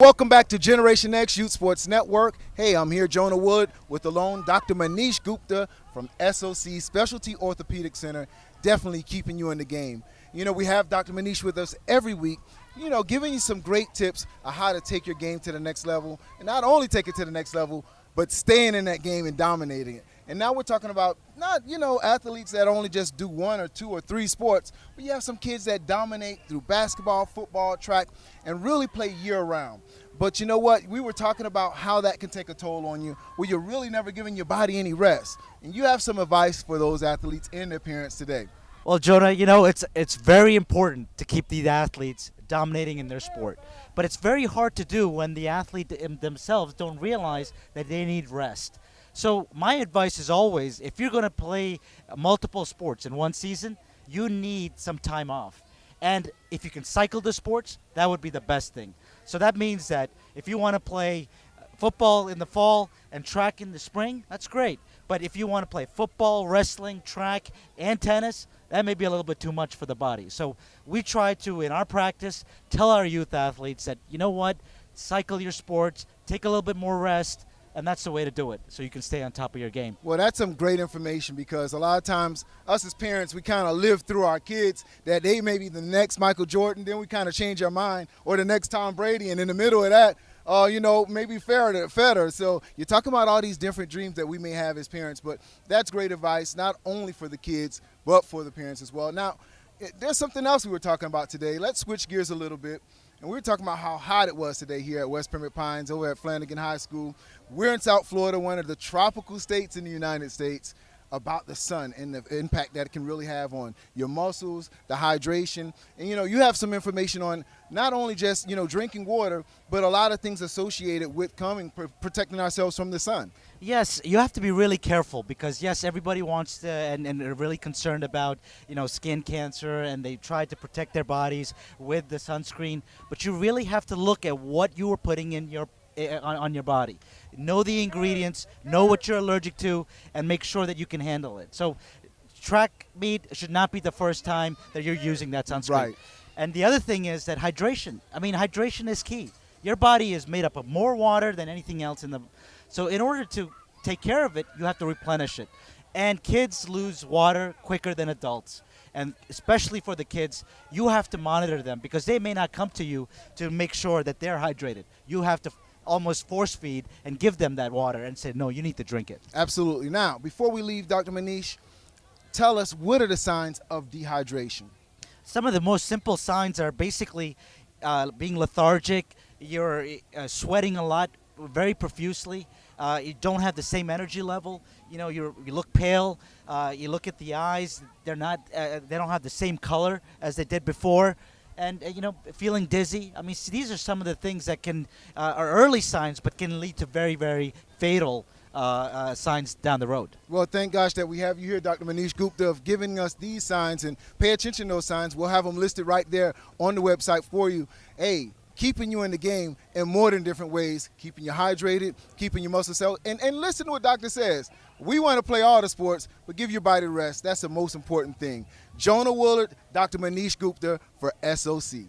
Welcome back to Generation Nexxt Youth Sports Network. Hey, I'm here, Jonah Wood, with alone Dr. Manish Gupta from SOC, Specialty Orthopedic Center, definitely keeping you in the game. You know, we have Dr. Manish with us every week, you know, giving you some great tips on how to take your game to the next level, and not only take it to the next level, but staying in that game and dominating it. And now we're talking about not, athletes that only just do one or two or three sports, but you have some kids that dominate through basketball, football, track, and really play year-round. But you know what? We were talking about how that can take a toll on you, where you're really never giving your body any rest. And you have some advice for those athletes and their parents today. Well, Jonah, it's very important to keep these athletes dominating in their sport. But it's very hard to do when the athlete themselves don't realize that they need rest. So my advice is always, if you're going to play multiple sports in one season, you need some time off. And if you can cycle the sports, that would be the best thing. So that means that if you want to play football in the fall and track in the spring, that's great. But if you want to play football, wrestling, track, and tennis, that may be a little bit too much for the body. So we try to, in our practice, tell our youth athletes that, you know what, cycle your sports, take a little bit more rest, and that's the way to do it, so you can stay on top of your game. Well, that's some great information, because a lot of times us as parents, we kind of live through our kids that they may be the next Michael Jordan, then we kind of change our mind, or the next Tom Brady, and in the middle of that, maybe Federer. So you're talking about all these different dreams that we may have as parents, but that's great advice, not only for the kids, but for the parents as well. Now, there's something else we were talking about today. Let's switch gears a little bit. And we were talking about how hot it was today here at West Pembroke Pines over at Flanagan High School. We're in South Florida, one of the tropical states in the United States, about the sun and the impact that it can really have on your muscles, the hydration. And, you have some information on not only just, drinking water, but a lot of things associated with protecting ourselves from the sun. Yes, you have to be really careful because, yes, everybody wants to and are really concerned about, skin cancer, and they try to protect their bodies with the sunscreen. But you really have to look at what you are putting in on your body. Know the ingredients, know what you're allergic to, and make sure that you can handle it. So track meet should not be the first time that you're using that sunscreen. Right. And the other thing is that hydration. Hydration is key. Your body is made up of more water than anything else so in order to take care of it, you have to replenish it. And kids lose water quicker than adults. And especially for the kids, you have to monitor them because they may not come to you to make sure that they're hydrated. You have to almost force feed and give them that water and say, no, you need to drink it. Absolutely. Now, before we leave, Dr. Manish, tell us, what are the signs of dehydration? Some of the most simple signs are basically being lethargic, you're sweating a lot, very profusely, you don't have the same energy level, you look pale, you look at the eyes, they don't have the same color as they did before. And, feeling dizzy. These are some of the things that are early signs, but can lead to very, very fatal signs down the road. Well, thank gosh that we have you here, Dr. Manish Gupta, of giving us these signs, and pay attention to those signs. We'll have them listed right there on the website for you. Hey, keeping you in the game in more than different ways, keeping you hydrated, keeping your muscles healthy, and listen to what doctor says. We want to play all the sports, but give your body rest. That's the most important thing. Jonah Woolard, Dr. Manish Gupta for SOC.